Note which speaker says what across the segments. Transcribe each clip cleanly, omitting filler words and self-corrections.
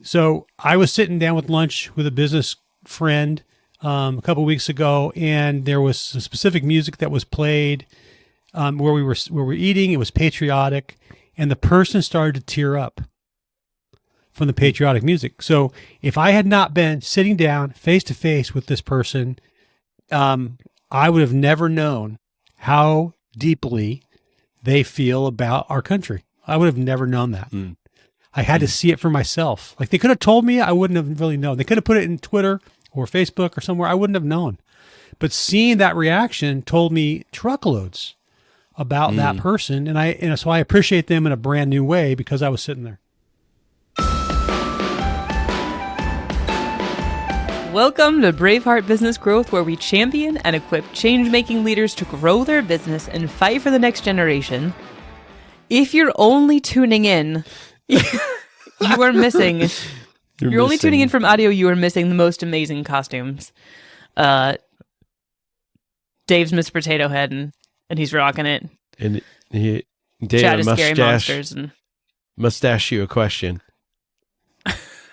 Speaker 1: So I was sitting down with lunch with a business friend a couple weeks ago, and there was some specific music that was played where we were eating. It was patriotic, and the person started to tear up from the patriotic music. So if I had not been sitting down face to face with this person, I would have never known how deeply they feel about our country. I would have never known that. I had to see it for myself. Like they could have told me, I wouldn't have really known. They could have put it in Twitter or Facebook or somewhere. I wouldn't have known. But seeing that reaction told me truckloads about that person. And so I appreciate them in a brand new way because I was sitting there.
Speaker 2: Welcome to Braveheart Business Growth, where we champion and equip change-making leaders to grow their business and fight for the next generation. If you're only tuning in, you are missing. You're only tuning in from audio. You are missing the most amazing costumes. Dave's Mr. Potato Head, and he's rocking it.
Speaker 3: And Dave
Speaker 2: Chad is Scary Monsters. And
Speaker 3: mustache you a question.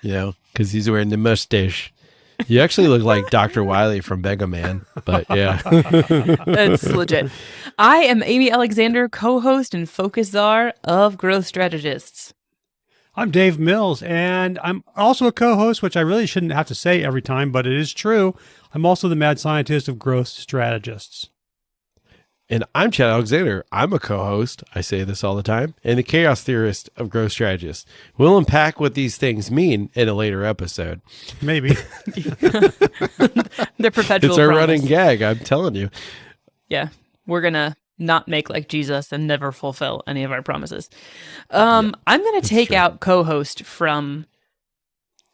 Speaker 3: Because he's wearing the mustache. You actually look like Dr. Wily from Mega Man, but yeah.
Speaker 2: That's legit. I am Amy Alexander, co-host and focus czar of Growth Strategists.
Speaker 1: I'm Dave Mills, and I'm also a co-host, which I really shouldn't have to say every time, but it is true. I'm also the mad scientist of Growth Strategists.
Speaker 3: And I'm Chad Alexander. I'm a co-host, I say this all the time, and the chaos theorist of Growth Strategists. We'll unpack what these things mean in a later episode.
Speaker 1: Maybe.
Speaker 2: They're perpetual
Speaker 3: It's our
Speaker 2: promise.
Speaker 3: running gag, I'm telling you.
Speaker 2: Yeah, we're going to not make like Jesus and never fulfill any of our promises. I'm going to take out co-host from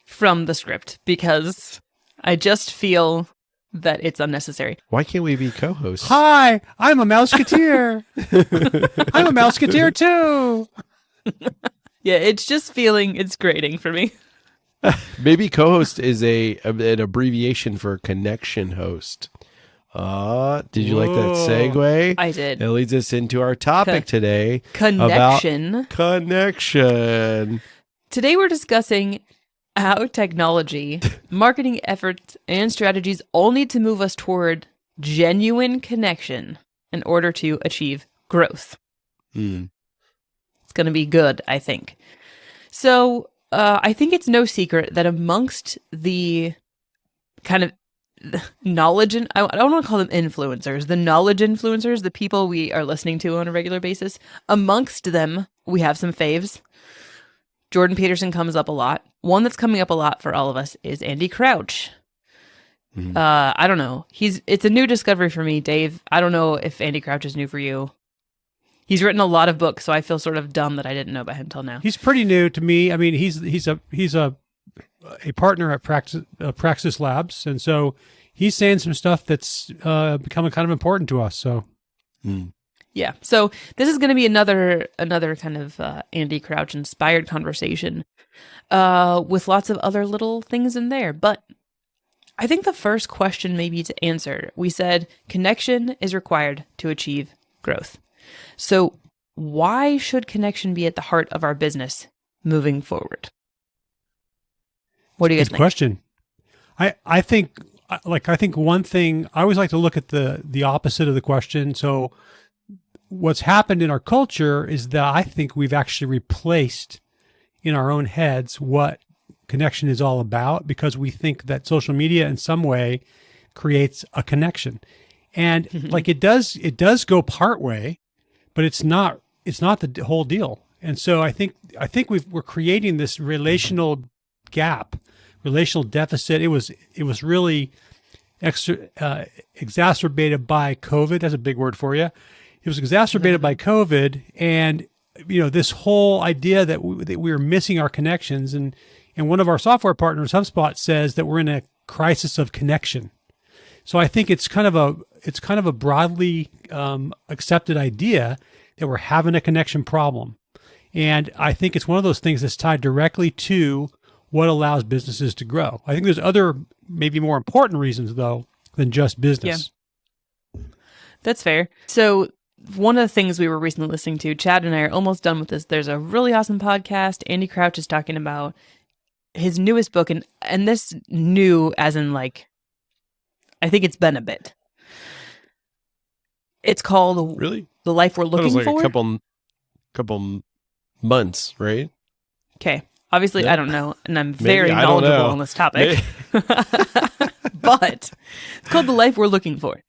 Speaker 2: the script because I just feel that it's unnecessary.
Speaker 3: Why can't we be co-hosts?
Speaker 1: Hi, I'm a Mouseketeer. I'm a Mouseketeer too.
Speaker 2: Yeah, it's just it's grating for me.
Speaker 3: Maybe co-host is an abbreviation for connection host. Did you like that segue?
Speaker 2: I did.
Speaker 3: That leads us into our topic today.
Speaker 2: Connection.
Speaker 3: About connection.
Speaker 2: Today we're discussing how technology, marketing efforts, and strategies all need to move us toward genuine connection in order to achieve growth. It's going to be good, I think. So I think it's no secret that amongst the kind of knowledge, and I don't want to call them influencers, the knowledge influencers, the people we are listening to on a regular basis, amongst them, we have some faves. Jordan Peterson comes up a lot. One that's coming up a lot for all of us is Andy Crouch. I don't know. It's a new discovery for me, Dave. I don't know if Andy Crouch is new for you. He's written a lot of books, so I feel sort of dumb that I didn't know about him till now.
Speaker 1: He's pretty new to me. I mean, he's a partner at Praxis Labs, and so he's saying some stuff that's becoming kind of important to us. So.
Speaker 2: Yeah, so this is going to be another kind of Andy Crouch inspired conversation with lots of other little things in there. But I think the first question maybe to answer, we said connection is required to achieve growth. So why should connection be at the heart of our business moving forward? What do you guys think?
Speaker 1: Good question. I think one thing, I always like to look at the opposite of the question. So what's happened in our culture is that I think we've actually replaced in our own heads what connection is all about because we think that social media in some way creates a connection. And like it does go part way, but it's not the whole deal. And so I think we're creating this relational gap, relational deficit. It was really exacerbated by COVID. That's a big word for you. It was exacerbated by COVID, and this whole idea that we were missing our connections, and one of our software partners, HubSpot, says that we're in a crisis of connection. So I think it's kind of a broadly accepted idea that we're having a connection problem, and I think it's one of those things that's tied directly to what allows businesses to grow. I think there's other, maybe more important reasons though than just business.
Speaker 2: Yeah. That's fair. So one of the things we were recently listening to, Chad and I are almost done with this. There's a really awesome podcast. Andy Crouch is talking about his newest book, and this new as in like, I think it's been a bit. It's called
Speaker 3: Really?
Speaker 2: The Life We're
Speaker 3: That was
Speaker 2: Looking
Speaker 3: like
Speaker 2: For.
Speaker 3: a couple months, right?
Speaker 2: Okay. Obviously,
Speaker 3: Yeah.
Speaker 2: I don't know, and I'm very
Speaker 3: I don't
Speaker 2: knowledgeable
Speaker 3: know.
Speaker 2: on this topic. But it's called The Life We're Looking For.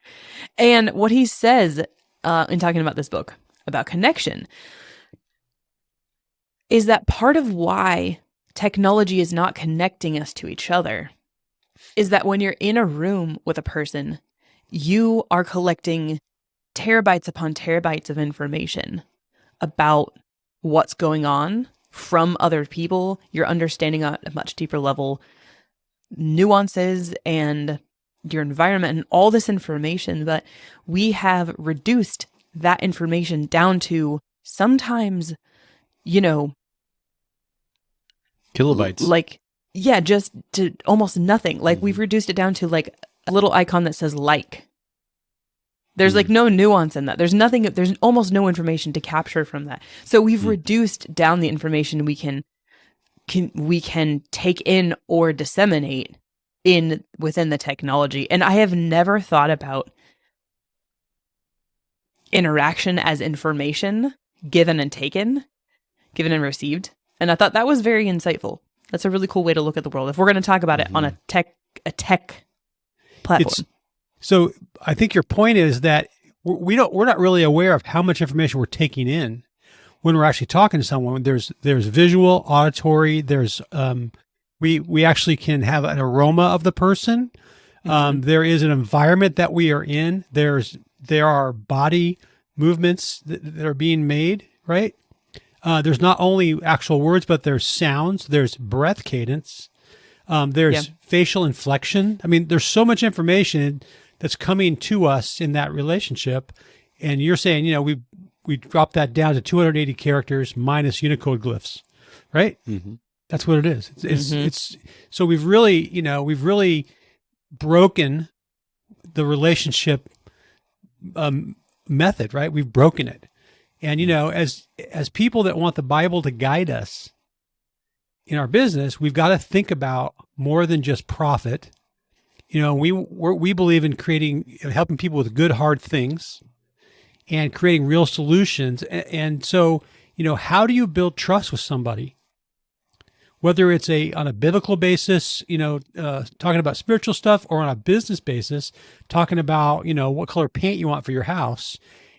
Speaker 2: And what he says in talking about this book, about connection, is that part of why technology is not connecting us to each other is that when you're in a room with a person, you are collecting terabytes upon terabytes of information about what's going on from other people. You're understanding at a much deeper level nuances and your environment and all this information, but we have reduced that information down to sometimes,
Speaker 3: Kilobytes.
Speaker 2: like, yeah, just to almost nothing. Like we've reduced it down to like a little icon that says like. There's like no nuance in that. There's nothing, there's almost no information to capture from that. So we've reduced down the information we can take in or disseminate within the technology. And I have never thought about interaction as information given and taken, given and received. And I thought that was very insightful. That's a really cool way to look at the world. If we're going to talk about it on a tech platform.
Speaker 1: So I think your point is that we're not really aware of how much information we're taking in when we're actually talking to someone. There's visual, auditory. There's we actually can have an aroma of the person. There is an environment that we are in. There are body movements that are being made, right? There's not only actual words, but there's sounds. There's breath cadence. There's facial inflection. I mean, there's so much information that's coming to us in that relationship. And you're saying, we dropped that down to 280 characters minus Unicode glyphs, right? Mm-hmm. That's what it is. It's so we've really broken the relationship method, right? We've broken it. And, as people that want the Bible to guide us in our business, we've got to think about more than just profit. We believe in helping people with good, hard things and creating real solutions. And so, how do you build trust with somebody? Whether it's on a biblical basis, talking about spiritual stuff, or on a business basis, talking about, what color paint you want for your house.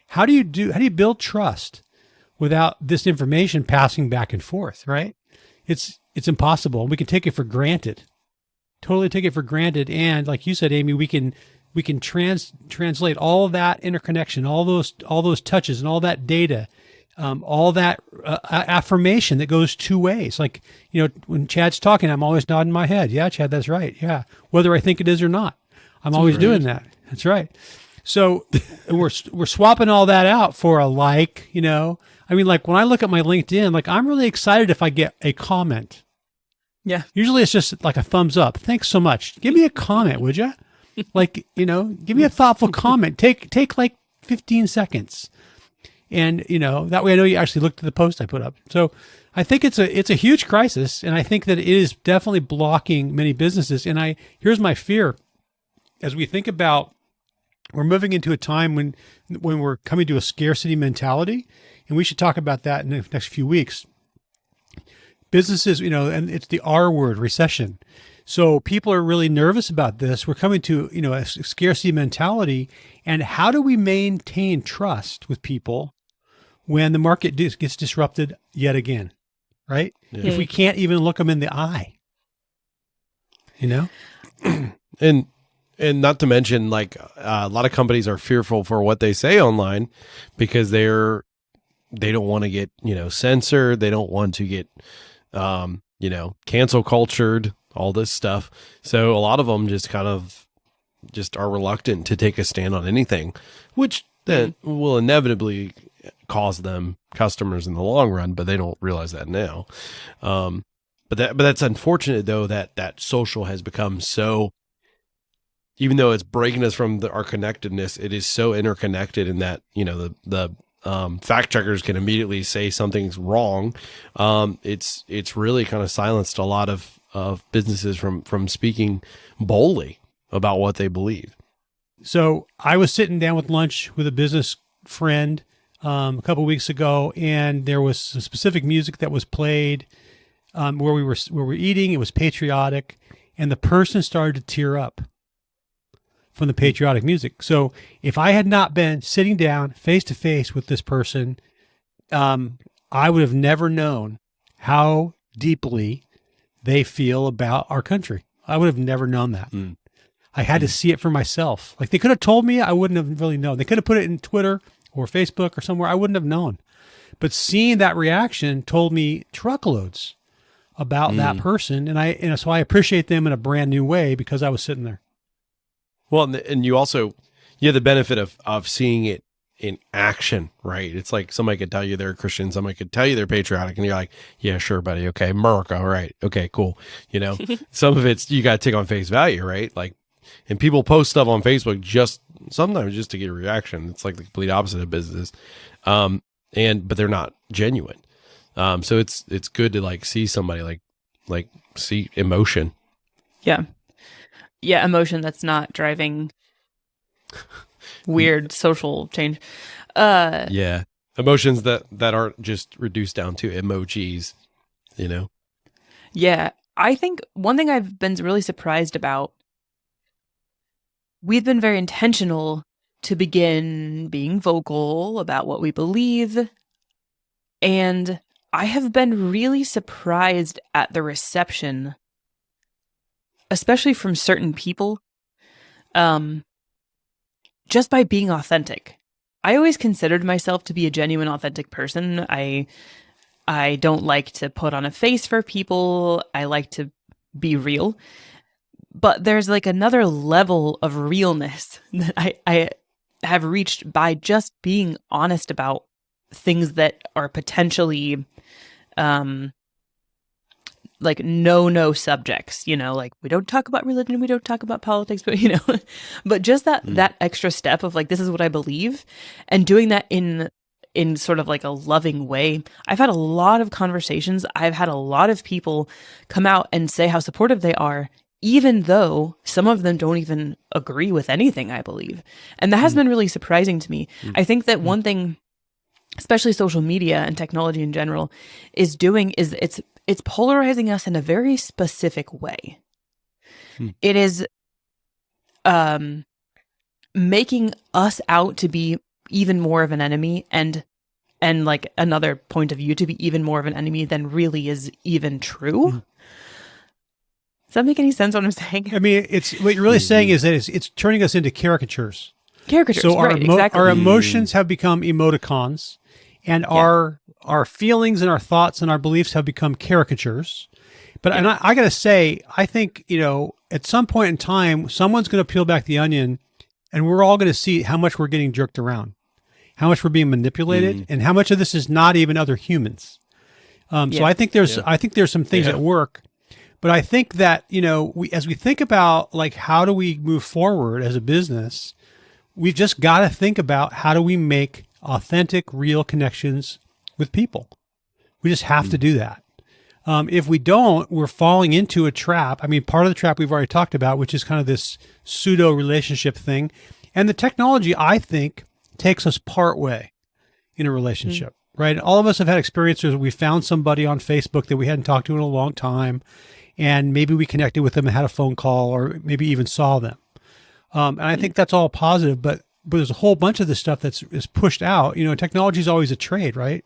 Speaker 1: How do you build trust without this information passing back and forth, right? It's impossible. We can take it for granted. Totally take it for granted. And like you said, Amy, we can translate all that interconnection, all those touches and all that data, all that affirmation that goes two ways. Like, when Chad's talking, I'm always nodding my head. Yeah, Chad, that's right. Yeah. Whether I think it is or not, I'm always doing that. That's right. So we're swapping all that out for a like, I mean, like when I look at my LinkedIn, like I'm really excited if I get a comment.
Speaker 2: Yeah.
Speaker 1: Usually it's just like a thumbs up. Thanks so much. Give me a comment, would you? Like, give me a thoughtful comment. Take like 15 seconds. And, that way I know you actually looked at the post I put up. So I think it's a huge crisis. And I think that it is definitely blocking many businesses. And here's my fear as we think about, we're moving into a time when we're coming to a scarcity mentality, and we should talk about that in the next few weeks. Businesses, and it's the R word, recession. So people are really nervous about this. We're coming to, a scarcity mentality. And how do we maintain trust with people when the market gets disrupted yet again, right?
Speaker 3: Yeah.
Speaker 1: If we can't even look them in the eye,
Speaker 3: And not to mention, like a lot of companies are fearful for what they say online because they don't want to get, censored. They don't want to get, cancel cultured, all this stuff. So a lot of them just kind of are reluctant to take a stand on anything, which then will inevitably cause them customers in the long run, but they don't realize that now. But that's unfortunate though, that social has become so, even though it's breaking us from our connectedness, it is so interconnected in that, the fact checkers can immediately say something's wrong. It's really kind of silenced a lot of of businesses from speaking boldly about what they believe.
Speaker 1: So I was sitting down with lunch with a business friend a couple weeks ago, and there was some specific music that was played where we were eating. It was patriotic, and the person started to tear up from the patriotic music. So if I had not been sitting down face to face with this person, I would have never known how deeply they feel about our country. I would have never known that. I had to see it for myself. Like, they could have told me, I wouldn't have really known. They could have put it in Twitter or Facebook or somewhere. I wouldn't have known. But seeing that reaction told me truckloads about that person. And so I appreciate them in a brand new way because I was sitting there.
Speaker 3: Well, and you have the benefit of seeing it in action, right? It's like somebody could tell you they're a Christian, somebody could tell you they're patriotic, and you're like, yeah, sure, buddy. Okay, America, all right. Okay, cool. Some of it's you got to take on face value, right? Like, and people post stuff on Facebook sometimes just to get a reaction. It's like the complete opposite of business. But they're not genuine. So it's good to like see somebody like see emotion.
Speaker 2: Yeah. Yeah, emotion that's not driving weird social change.
Speaker 3: Yeah. Emotions that aren't just reduced down to emojis,
Speaker 2: Yeah. I think one thing I've been really surprised about, we've been very intentional to begin being vocal about what we believe. And I have been really surprised at the reception, especially from certain people, just by being authentic. I always considered myself to be a genuine, authentic person. I don't like to put on a face for people. I like to be real. But there's like another level of realness that I have reached by just being honest about things that are potentially like no subjects, like we don't talk about religion, we don't talk about politics, but but just that extra step of like, this is what I believe, and doing that in sort of like a loving way. I've had a lot of conversations. I've had a lot of people come out and say how supportive they are, even though some of them don't even agree with anything I believe. And that has been really surprising to me. I think that one thing, especially social media and technology in general, is doing is it's polarizing us in a very specific way. It is making us out to be even more of an enemy, and like another point of view to be even more of an enemy than really is even true. Does that make any sense what I'm saying?
Speaker 1: I mean, it's what you're really saying is that it's turning us into caricatures.
Speaker 2: So
Speaker 1: our,
Speaker 2: right, exactly.
Speaker 1: our emotions have become emoticons, and our feelings and our thoughts and our beliefs have become caricatures. But and I got to say, I think, at some point in time, someone's going to peel back the onion, and we're all going to see how much we're getting jerked around, how much we're being manipulated, and how much of this is not even other humans. So I think there's some things at work. But I think that, as we think about like, how do we move forward as a business, we've just got to think about how do we make authentic, real connections with people. We just have to do that. If we don't, we're falling into a trap. I mean, part of the trap we've already talked about, which is kind of this pseudo relationship thing. And the technology, I think, takes us part way in a relationship, right? All of us have had experiences where we found somebody on Facebook that we hadn't talked to in a long time, and maybe we connected with them and had a phone call, or maybe even saw them. And I think that's all positive, but there's a whole bunch of this stuff is pushed out. Technology is always a trade, right?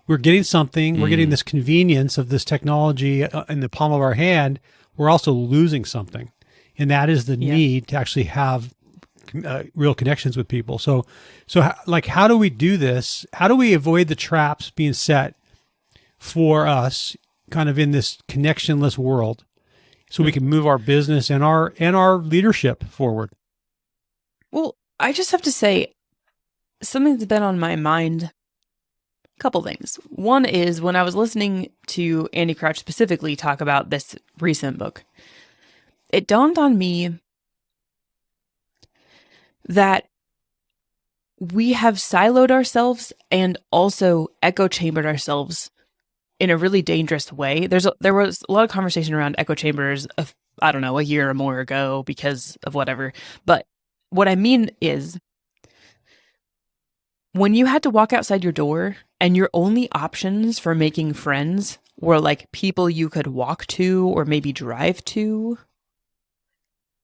Speaker 1: We're getting something, we're getting this convenience of this technology in the palm of our hand. We're also losing something. And that is the need to actually have real connections with people. So like, how do we do this? How do we avoid the traps being set for us kind of in this connectionless world, so we can move our business and our leadership forward?
Speaker 2: Well, I just have to say, something that's been on my mind, a couple things. One is when I was listening to Andy Crouch specifically talk about this recent book, it dawned on me that we have siloed ourselves and also echo chambered ourselves in a really dangerous way. There was a lot of conversation around echo chambers of, I don't know, a year or more ago because of whatever. But what I mean is, when you had to walk outside your door and your only options for making friends were like people you could walk to or maybe drive to,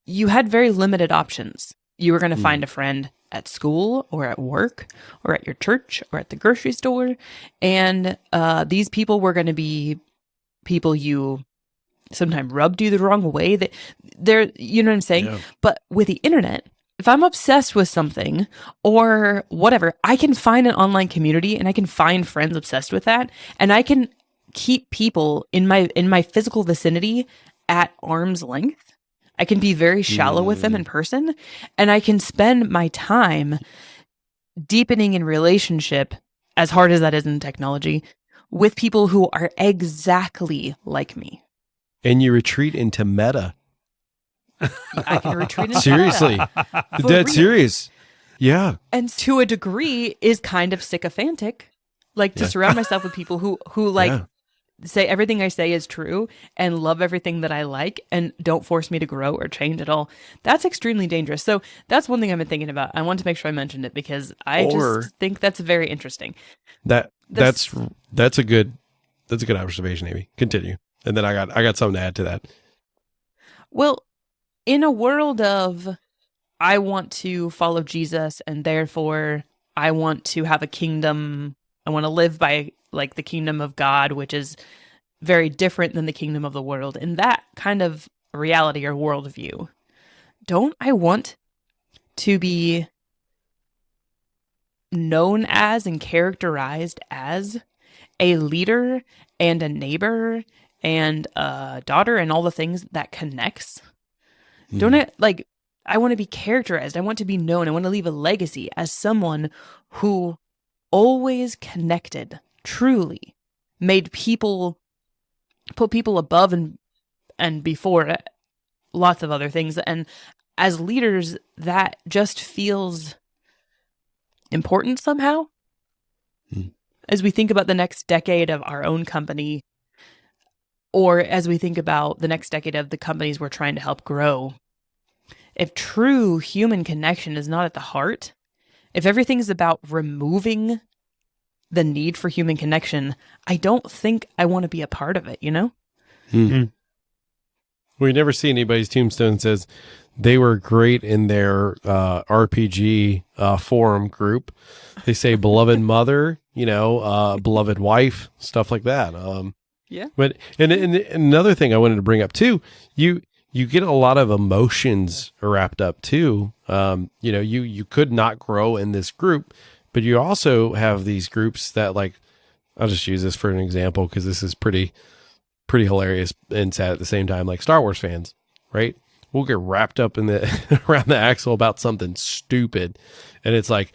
Speaker 2: you had very limited options. You were going to find a friend at school or at work or at your church or at the grocery store. And these people were going to be people you sometimes rubbed you the wrong way. That they're, you know what I'm saying?
Speaker 3: Yeah.
Speaker 2: But with the internet, if I'm obsessed with something or whatever, I can find an online community and I can find friends obsessed with that. And I can keep people in my physical vicinity at arm's length. I can be very shallow with them in person, and I can spend my time deepening in relationship, as hard as that is in technology, with people who are exactly like me.
Speaker 3: And you retreat into meta.
Speaker 2: I can retreat into
Speaker 3: Seriously.
Speaker 2: that. For
Speaker 3: Dead
Speaker 2: real.
Speaker 3: serious. Yeah.
Speaker 2: And to a degree is kind of sycophantic. Like to
Speaker 3: Yeah.
Speaker 2: surround myself with people who like
Speaker 3: Yeah.
Speaker 2: say everything I say is true and love everything that I like and don't force me to grow or change at all. That's extremely dangerous. So that's one thing I've been thinking about. I wanted to make sure I mentioned it because I
Speaker 3: Or-
Speaker 2: just think that's very interesting.
Speaker 3: That's a good observation, Amy. Continue. And then I got something to add to that.
Speaker 2: Well, in a world of I want to follow Jesus and therefore I want to have a kingdom, I want to live by like the kingdom of God, which is very different than the kingdom of the world. In that kind of reality or worldview, don't I want to be known as and characterized as a leader and a neighbor and a daughter and all the things that connects? Don't I like, I want to be characterized. I want to be known. I want to leave a legacy as someone who always connected, truly made people, put people above and before lots of other things. And as leaders, that just feels important somehow. As we think about the next decade of our own company, or as we think about the next decade of the companies we're trying to help grow, if true human connection is not at the heart, if everything's about removing the need for human connection, I don't think I want to be a part of it, you know?
Speaker 3: We never see anybody's tombstone says they were great in their RPG forum group. They say beloved mother, beloved wife, stuff like that.
Speaker 2: Yeah.
Speaker 3: But and another thing I wanted to bring up too, you get a lot of emotions wrapped up too. You could not grow in this group, but you also have these groups that, like, I'll just use this for an example because this is pretty hilarious and sad at the same time. Like Star Wars fans, right? We'll get wrapped up in the around the axle about something stupid, and it's like,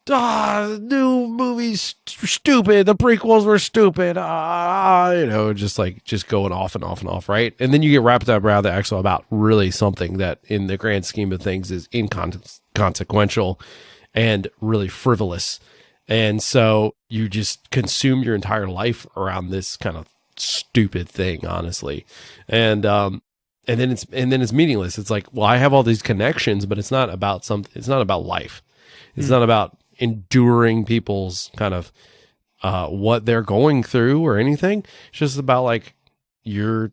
Speaker 3: new movies stupid. The prequels were stupid. Just going off and off and off, right? And then you get wrapped up around the axle about really something that, in the grand scheme of things, is inconsequential and really frivolous. And so you just consume your entire life around this kind of stupid thing, honestly. And then it's meaningless. It's like, well, I have all these connections, but it's not about something. It's not about life. It's not about enduring people's kind of what they're going through or anything. It's just about, like, you're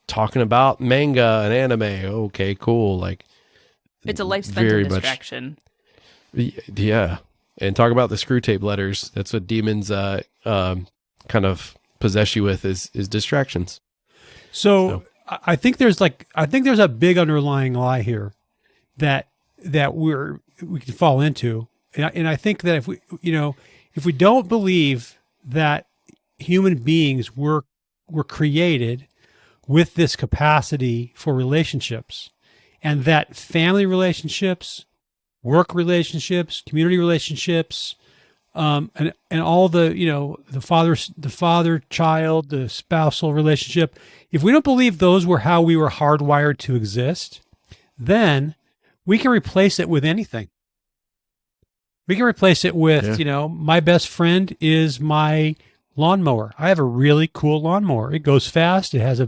Speaker 3: talking about manga and anime. Okay, cool. Like,
Speaker 2: It's a life spent
Speaker 3: very
Speaker 2: in
Speaker 3: much-
Speaker 2: distraction.
Speaker 3: Yeah. And talk about the screw tape letters. That's what demons kind of possess you with is distractions.
Speaker 1: So I think there's a big underlying lie here that we can fall into, and I think that if we don't believe that human beings were created with this capacity for relationships, and that family relationships, work relationships, community relationships, and all the father child, the spousal relationship, if we don't believe those were how we were hardwired to exist, then we can replace it with anything. We can replace it with, my best friend is my lawnmower. I have a really cool lawnmower. It goes fast. It has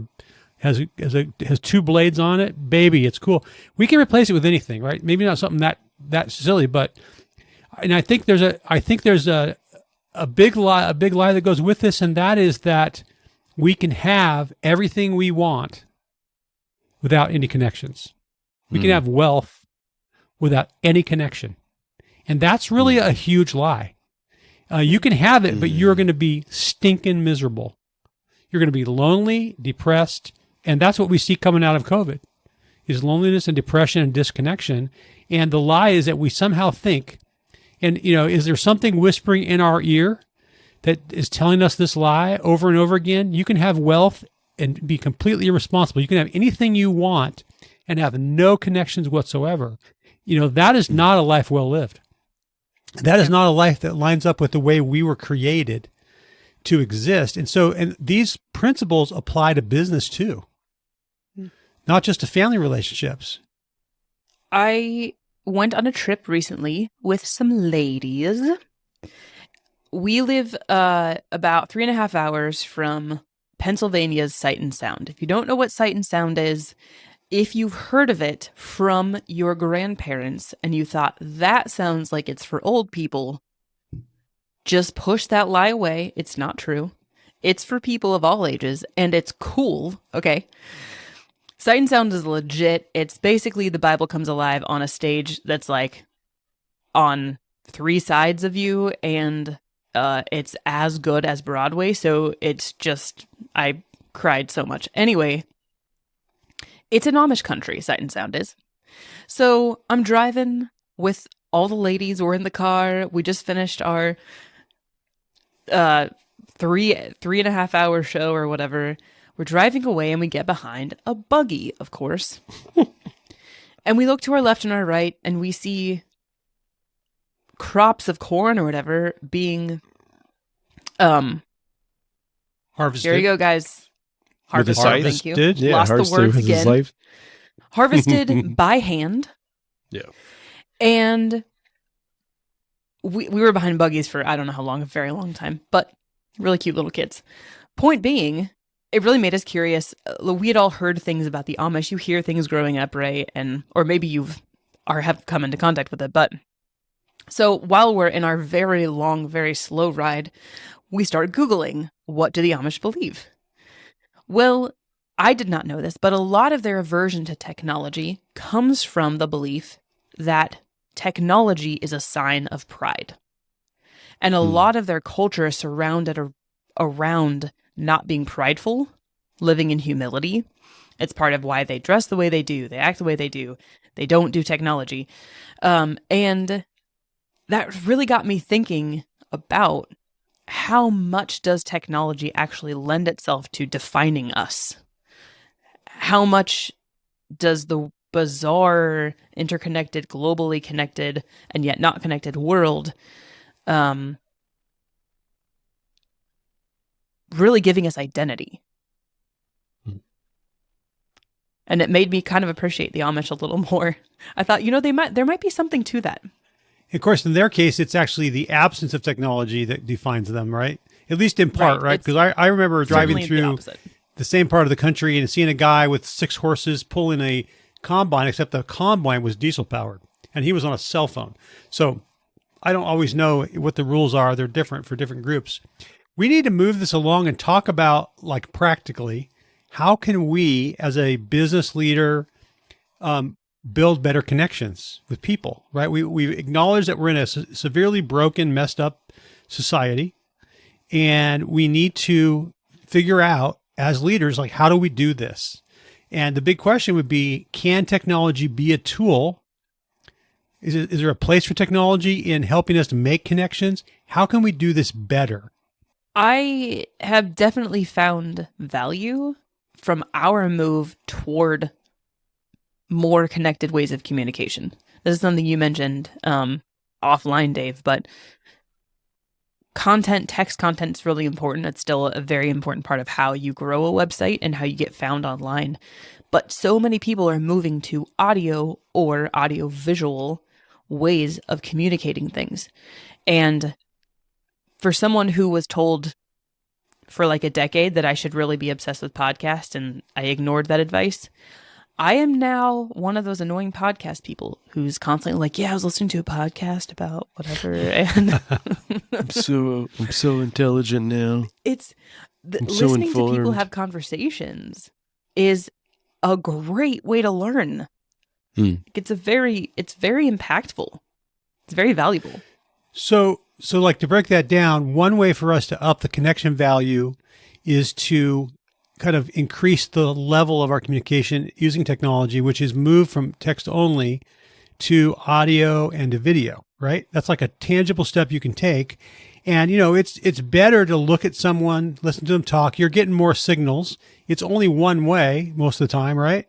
Speaker 1: two blades on it. Baby, it's cool. We can replace it with anything, right? Maybe not something that silly, but I think there's a big lie that goes with this, and that is that we can have everything we want without any connections. We can have wealth without any connection. And that's really a huge lie. You can have it, but you're going to be stinking miserable. You're going to be lonely, depressed, and that's what we see coming out of COVID, is loneliness and depression and disconnection. And the lie is that we somehow think, and is there something whispering in our ear that is telling us this lie over and over again? You can have wealth and be completely irresponsible. You can have anything you want and have no connections whatsoever. That is not a life well lived. That is not a life that lines up with the way we were created to exist. And these principles apply to business too, not just to family relationships.
Speaker 2: I went on a trip recently with some ladies. We live about 3.5 hours from Pennsylvania's Sight and Sound. If you don't know what Sight and Sound is, if you've heard of it from your grandparents and you thought that sounds like it's for old people, just push that lie away. It's not true. It's for people of all ages, and it's cool, okay? Sight and Sound is legit. It's basically the Bible comes alive on a stage that's like on 3 sides of you, and it's as good as Broadway, so it's just, I cried so much. Anyway, it's an Amish country, Sight and Sound is. So I'm driving with all the ladies. We're in the car. We just finished our 3.5 hour show or whatever. We're driving away and we get behind a buggy, of course. And we look to our left and our right and we see crops of corn or whatever being
Speaker 1: Harvested.
Speaker 2: Here you go, guys.
Speaker 3: With the
Speaker 2: Harvested.
Speaker 3: scythe?
Speaker 2: Thank you.
Speaker 3: Did? Yeah,
Speaker 2: Lost the
Speaker 3: harvested
Speaker 2: words
Speaker 3: with his
Speaker 2: again.
Speaker 3: life.
Speaker 2: Harvested by hand.
Speaker 3: Yeah.
Speaker 2: And we were behind buggies for I don't know how long, a very long time, but really cute little kids. Point being, it really made us curious. We had all heard things about the Amish. You hear things growing up, right? Or maybe have come into contact with it. But so while we're in our very long, very slow ride, we start Googling, what do the Amish believe? Well, I did not know this, but a lot of their aversion to technology comes from the belief that technology is a sign of pride. And a lot of their culture is surrounded around not being prideful, living in humility. It's part of why they dress the way they do, they act the way they do, they don't do technology. And that really got me thinking about how much does technology actually lend itself to defining us? How much does the bizarre, interconnected, globally connected, and yet not connected world really giving us identity? And it made me kind of appreciate the Amish a little more. I thought, there might be something to that.
Speaker 1: Of course, in their case, it's actually the absence of technology that defines them, right? At least in part, right? Because I remember driving through the same part of the country and seeing a guy with 6 horses pulling a combine, except the combine was diesel powered and he was on a cell phone. So I don't always know what the rules are. They're different for different groups. We need to move this along and talk about, like, practically, how can we as a business leader build better connections with people, right? We acknowledge that we're in a severely broken, messed up society, and we need to figure out as leaders, like, how do we do this? And the big question would be, can technology be a tool? Is there a place for technology in helping us to make connections? How can we do this better?
Speaker 2: I have definitely found value from our move toward more connected ways of communication. This is something you mentioned offline, Dave, but text content is really important. It's still a very important part of how you grow a website and how you get found online. But so many people are moving to audio or audio-visual ways of communicating things. And for someone who was told for like a decade that I should really be obsessed with podcasts, and I ignored that advice. I am now one of those annoying podcast people who's constantly like, yeah, I was listening to a podcast about whatever. And
Speaker 3: I'm so intelligent now.
Speaker 2: it's
Speaker 3: I'm so
Speaker 2: listening to people
Speaker 3: informed.
Speaker 2: have conversations is a great way to learn. It's very impactful. It's very valuable.
Speaker 1: So like to break that down, one way for us to up the connection value is to kind of increase the level of our communication using technology, which is move from text only to audio and to video, right? That's like a tangible step you can take. And, it's better to look at someone, listen to them talk. You're getting more signals. It's only one way most of the time, right?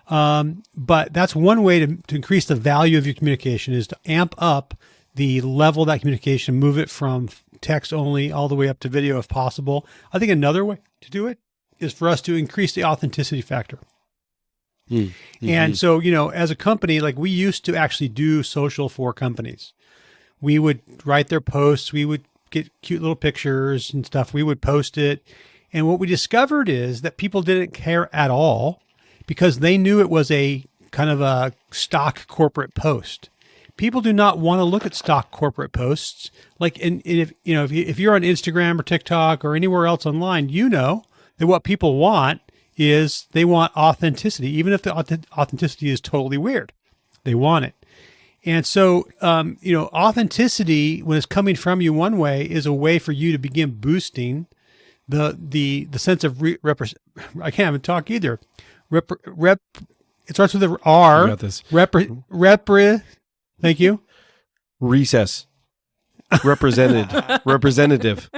Speaker 1: But that's one way to increase the value of your communication, is to amp up the level of that communication, move it from text only all the way up to video if possible. I think another way to do it is for us to increase the authenticity factor. And so, as a company, like we used to actually do social for companies. We would write their posts. We would get cute little pictures and stuff. We would post it. And what we discovered is that people didn't care at all because they knew it was a kind of a stock corporate post. People do not want to look at stock corporate posts. Like, if you're on Instagram or TikTok or anywhere else online, that what people want is they want authenticity, even if the authenticity is totally weird. They want it. And so, authenticity, when it's coming from you one way, is a way for you to begin boosting the sense of I can't even talk either. It starts with an R.
Speaker 3: You got this.
Speaker 1: Thank you.
Speaker 3: Recess. Representative.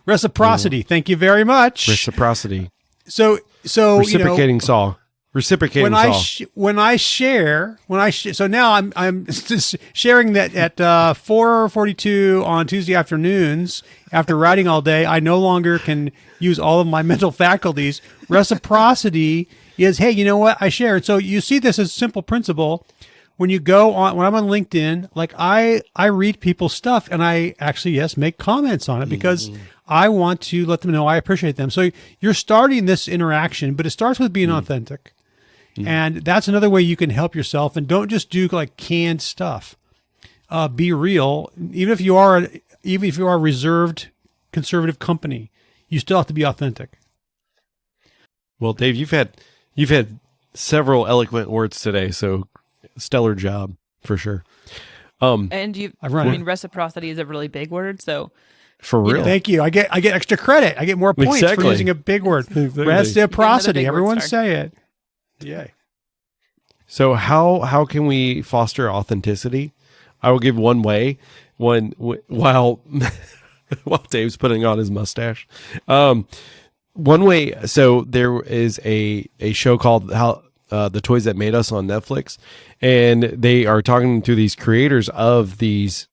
Speaker 1: Reciprocity. Thank you very much.
Speaker 3: Reciprocity.
Speaker 1: So
Speaker 3: Reciprocating saw. Reciprocating saw.
Speaker 1: When I share, so now I'm just sharing that at 4:42 on Tuesday afternoons after writing all day, I no longer can use all of my mental faculties. Reciprocity is, hey, you know what? I share. And so you see this as a simple principle. When I'm on LinkedIn, like I read people's stuff and I actually, make comments on it because I want to let them know I appreciate them. So you're starting this interaction, but it starts with being authentic. And that's another way you can help yourself. And don't just do like canned stuff. Be real. Even if you are a reserved conservative company, you still have to be authentic.
Speaker 3: Well, Dave, you've had several eloquent words today, so stellar job for sure.
Speaker 2: And reciprocity is a really big word, so
Speaker 3: For real.
Speaker 1: Thank you. I get extra credit. I get more points
Speaker 3: Exactly.
Speaker 1: for using a big word.
Speaker 3: Exactly.
Speaker 1: Reciprocity.
Speaker 2: big word
Speaker 1: Everyone
Speaker 2: star.
Speaker 1: say it. Yay.
Speaker 3: So how can we foster authenticity? I will give one way. While Dave's putting on his mustache. One way. So there is a show called The Toys That Made Us on Netflix, and they are talking to these creators of these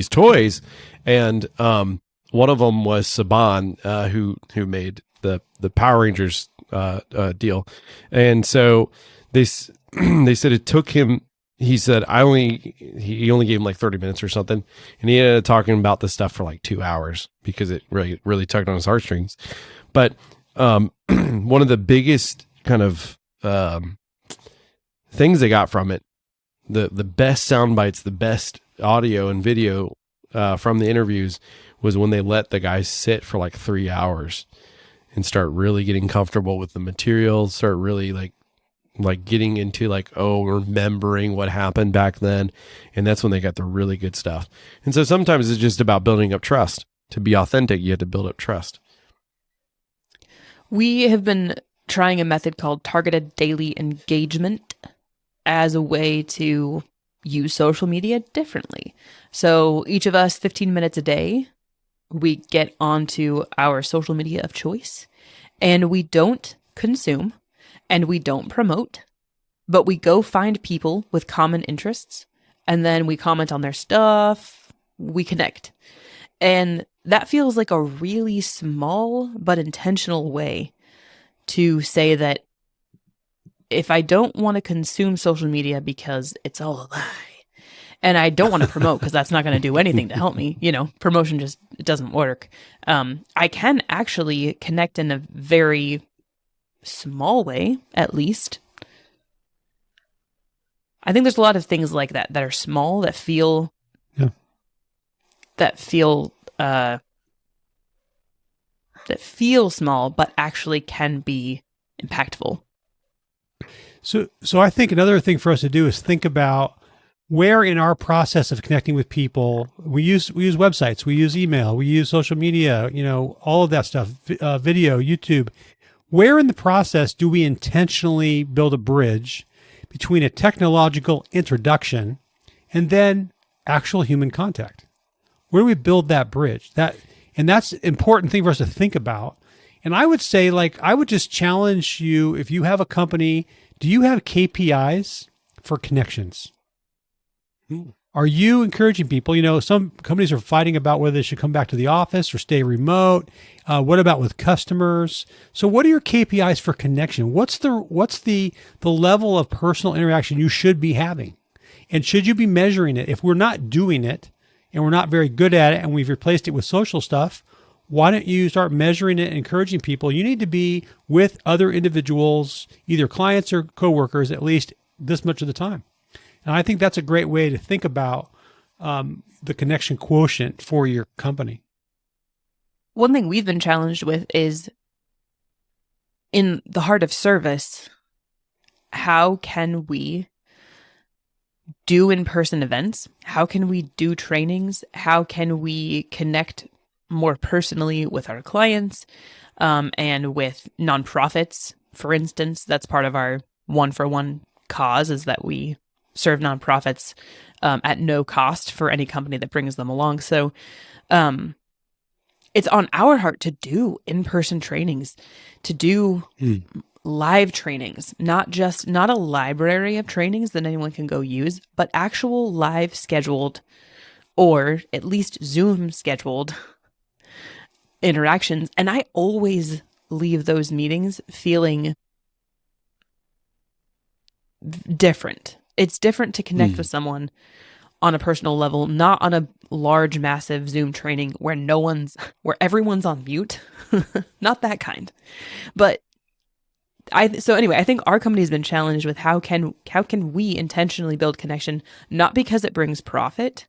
Speaker 3: toys, and one of them was Saban, who made the Power Rangers deal, and so they said it took him. He said he only gave him like 30 minutes or something, and he ended up talking about this stuff for like 2 hours because it really tugged on his heartstrings. But one of the biggest kind of things they got from it, the best sound bites, the best audio and video from the interviews, was when they let the guys sit for like 3 hours and start really getting comfortable with the material, start really like getting into remembering what happened back then. And that's when they got the really good stuff. And so sometimes it's just about building up trust. To be authentic, you have to build up trust.
Speaker 2: We have been trying a method called targeted daily engagement as a way to use social media differently. So each of us, 15 minutes a day, we get onto our social media of choice, and we don't consume and we don't promote, but we go find people with common interests, and then we comment on their stuff, we connect. And that feels like a really small but intentional way to say that if I don't want to consume social media because it's all a lie, And I don't want to promote because that's not going to do anything to help me. Promotion just it doesn't work. I can actually connect in a very small way, at least. I think there's a lot of things like that are small that feel small, but actually can be impactful.
Speaker 1: So I think another thing for us to do is think about where in our process of connecting with people, we use websites, we use email, we use social media, all of that stuff, video, YouTube. Where in the process do we intentionally build a bridge between a technological introduction and then actual human contact? Where do we build that bridge? And that's an important thing for us to think about. And I would say, I would just challenge you, if you have a company, do you have KPIs for connections? Are you encouraging people? Some companies are fighting about whether they should come back to the office or stay remote. What about with customers? So what are your KPIs for connection? What's the level of personal interaction you should be having? And should you be measuring it? If we're not doing it and we're not very good at it and we've replaced it with social stuff, why don't you start measuring it and encouraging people? You need to be with other individuals, either clients or coworkers, at least this much of the time. And I think that's a great way to think about the connection quotient for your company.
Speaker 2: One thing we've been challenged with is, in the heart of service, how can we do in-person events? How can we do trainings? How can we connect more personally with our clients and with nonprofits? For instance, that's part of our one-for-one cause, is that we serve nonprofits at no cost for any company that brings them along. So it's on our heart to do in-person trainings, to do live trainings, not a library of trainings that anyone can go use, but actual live scheduled, or at least Zoom scheduled interactions. And I always leave those meetings feeling different. It's different to connect with someone on a personal level, not on a large, massive Zoom training where everyone's on mute. Not that kind. But I think our company has been challenged with how can we intentionally build connection, not because it brings profit,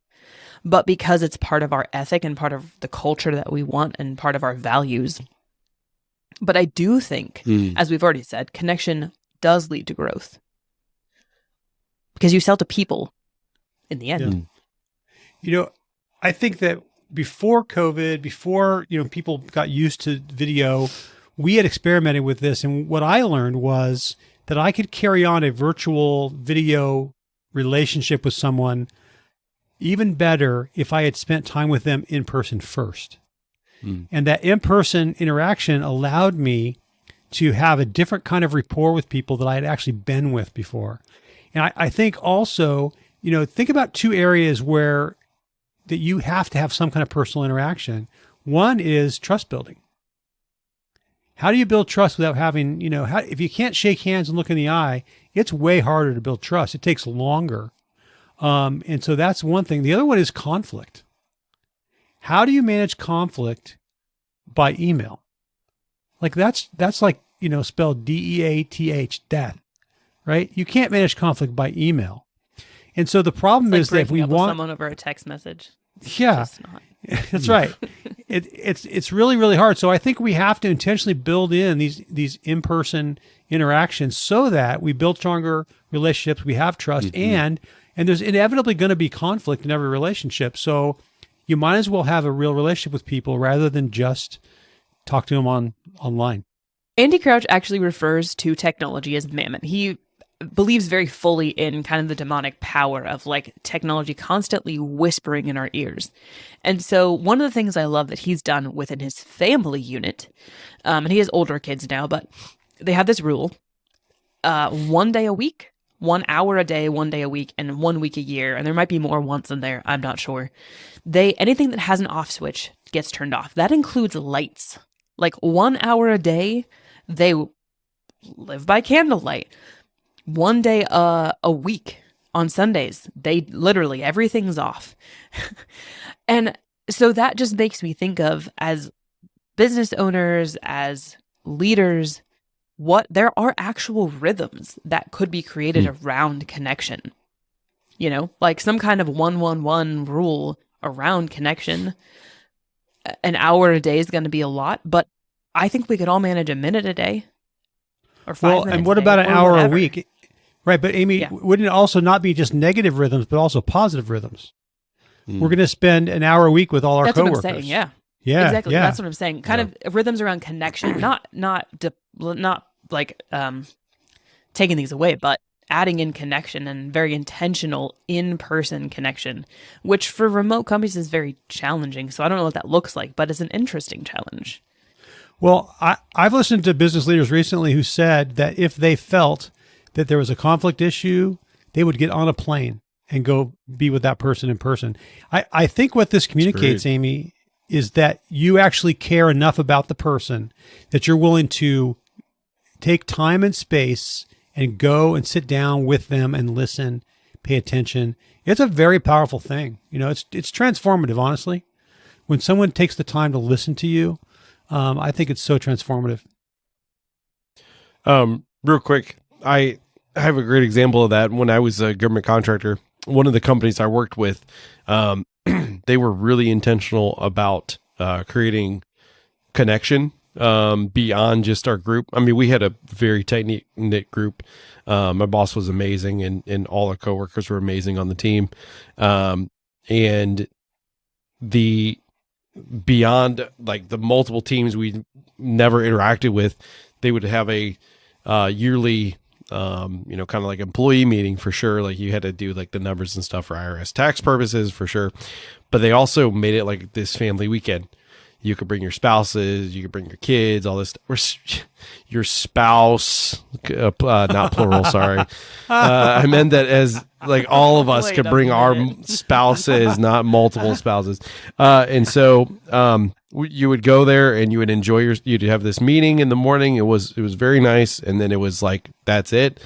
Speaker 2: but because it's part of our ethic and part of the culture that we want and part of our values. But I do think, as we've already said, connection does lead to growth. Because you sell to people in the end.
Speaker 1: Yeah. I think that before COVID, before people got used to video, we had experimented with this. And what I learned was that I could carry on a virtual video relationship with someone even better if I had spent time with them in person first. And that in-person interaction allowed me to have a different kind of rapport with people that I had actually been with before. And I think also, think about two areas where that you have to have some kind of personal interaction. One is trust building. How do you build trust without having, if you can't shake hands and look in the eye, it's way harder to build trust. It takes longer. And so that's one thing. The other one is conflict. How do you manage conflict by email? That's like, spelled DEATH, death. Right? You can't manage conflict by email. And so the problem is that if we want
Speaker 2: someone over a text message.
Speaker 1: Yeah, that's right. It's really, really hard. So I think we have to intentionally build in these in-person interactions so that we build stronger relationships, we have trust, and there's inevitably going to be conflict in every relationship. So you might as well have a real relationship with people rather than just talk to them online.
Speaker 2: Andy Crouch actually refers to technology as mammon. He believes very fully in kind of the demonic power of technology constantly whispering in our ears. And so one of the things I love that he's done within his family unit, and he has older kids now, but they have this rule, 1 day a week, 1 hour a day, 1 day a week, and 1 week a year. And there might be more once in there, I'm not sure. Anything that has an off switch gets turned off. That includes lights. 1 hour a day, they live by candlelight. 1 day a week on Sundays. They literally, everything's off. And so that just makes me think of, as business owners, as leaders, what there are actual rhythms that could be created around connection. You know, like some kind of 1-1-1 rule around connection. An hour a day is going to be a lot, but I think we could all manage a minute a day or 5 minutes.
Speaker 1: And what
Speaker 2: a day,
Speaker 1: about an
Speaker 2: or
Speaker 1: hour
Speaker 2: whatever.
Speaker 1: a week? Right. But Amy,
Speaker 2: Yeah.
Speaker 1: wouldn't it also not be just negative rhythms, but also positive rhythms?
Speaker 3: Mm.
Speaker 1: We're going to spend an hour a week with all our
Speaker 2: That's
Speaker 1: coworkers.
Speaker 2: what I'm saying. Yeah.
Speaker 1: Yeah.
Speaker 2: Exactly.
Speaker 1: Yeah.
Speaker 2: That's what I'm saying. Kind of rhythms around connection, not like taking things away, but adding in connection and very intentional in-person connection, which for remote companies is very challenging. So I don't know what that looks like, but it's an interesting challenge.
Speaker 1: Well, I've listened to business leaders recently who said that if they felt that there was a conflict issue, they would get on a plane and go be with that person in person. I think what this communicates, Amy, is that you actually care enough about the person that you're willing to take time and space and go and sit down with them and listen, pay attention. It's a very powerful thing. You know, it's transformative, honestly. When someone takes the time to listen to you, I think it's so transformative.
Speaker 3: Real quick, I have a great example of that. When I was a government contractor, one of the companies I worked with, they were really intentional about creating connection beyond just our group. I mean, we had a very tight knit group. My boss was amazing, and all our coworkers were amazing on the team. And the beyond like the multiple teams we never interacted with, they would have a yearly, kind of like employee meeting for sure. Like you had to do like the numbers and stuff for IRS tax purposes for sure. But they also made it like this family weekend. You could bring your spouses, you could bring your kids, all this. Your spouse, not plural, sorry. I meant that as like all of us
Speaker 2: Wait
Speaker 3: could
Speaker 2: a
Speaker 3: bring our
Speaker 2: minute.
Speaker 3: spouses, not multiple spouses. And so you would go there and you would enjoy you'd have this meeting in the morning. It was very nice. And then it was like, that's it.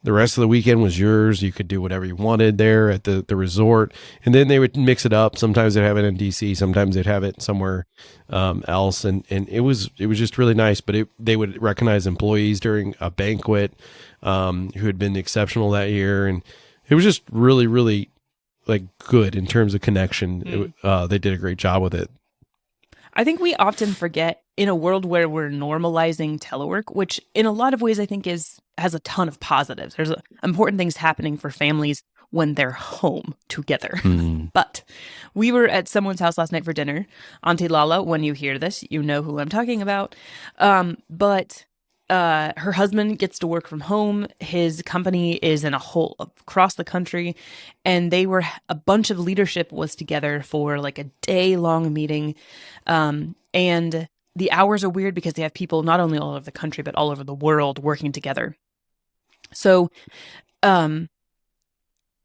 Speaker 3: The rest of the weekend was yours. You could do whatever you wanted there at the resort. And then they would mix it up. Sometimes they'd have it in DC. Sometimes they'd have it somewhere else. And it was just really nice. But they would recognize employees during a banquet who had been exceptional that year. And it was just really, really like good in terms of connection. They did a great job with it.
Speaker 2: I think we often forget, in a world where we're normalizing telework, which in a lot of ways I think has a ton of positives. There's important things happening for families when they're home together. But we were at someone's house last night for dinner. Auntie Lala, when you hear this, you know who I'm talking about. But her husband gets to work from home. His company is in a whole across the country, and a bunch of leadership was together for like a day-long meeting. And the hours are weird because they have people not only all over the country, but all over the world working together. So,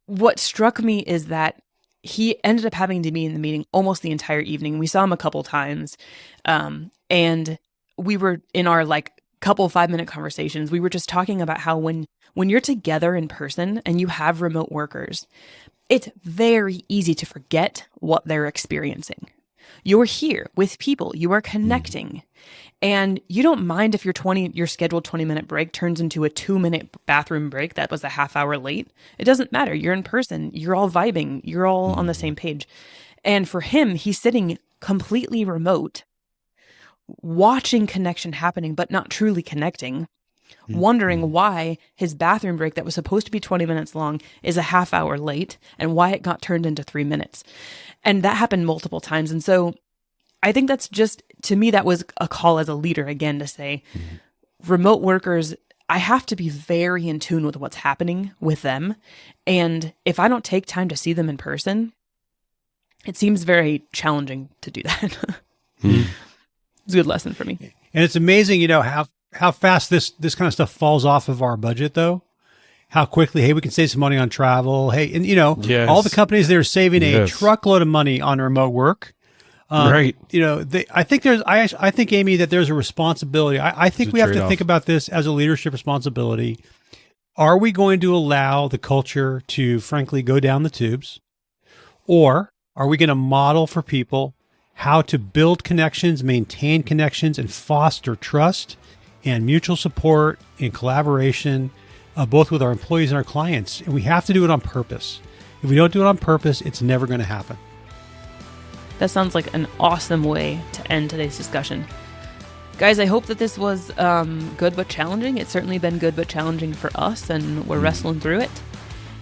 Speaker 2: what struck me is that he ended up having to be in the meeting almost the entire evening. We saw him a couple times, and we were in our like couple 5-minute conversations. We were just talking about how when you're together in person and you have remote workers, it's very easy to forget what they're experiencing. You're here with people, you are connecting, and you don't mind if your scheduled 20-minute break turns into a 2-minute bathroom break that was a half hour late. It doesn't matter. You're in person. You're all vibing. You're all on the same page. And for him, he's sitting completely remote, watching connection happening, but not truly connecting, wondering why his bathroom break that was supposed to be 20 minutes long is a half hour late and why it got turned into 3 minutes. And that happened multiple times. And so I think that's just, to me, that was a call as a leader again to say, remote workers, I have to be very in tune with what's happening with them. And if I don't take time to see them in person, it seems very challenging to do that. It's a good lesson for me.
Speaker 1: And it's amazing, how fast this kind of stuff falls off of our budget, though. How quickly, hey, we can save some money on travel. Hey, and
Speaker 3: Yes.
Speaker 1: all the companies that are saving a
Speaker 3: Yes.
Speaker 1: truckload of money on remote work.
Speaker 3: Right.
Speaker 1: I think, Amy, that there's a responsibility. I think
Speaker 3: It's a
Speaker 1: we have to
Speaker 3: trade-off.
Speaker 1: think about this as a leadership responsibility Are we going to allow the culture to, frankly, go down the tubes? Or are we going to model for people how to build connections, maintain connections, and foster trust and mutual support and collaboration, both with our employees and our clients? And we have to do it on purpose. If we don't do it on purpose, it's never going to happen.
Speaker 2: That sounds like an awesome way to end today's discussion. Guys, I hope that this was good but challenging. It's certainly been good but challenging for us, and we're wrestling through it.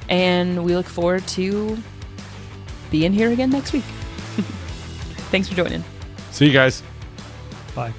Speaker 2: And we look forward to being here again next week. Thanks for joining.
Speaker 3: See you guys.
Speaker 1: Bye.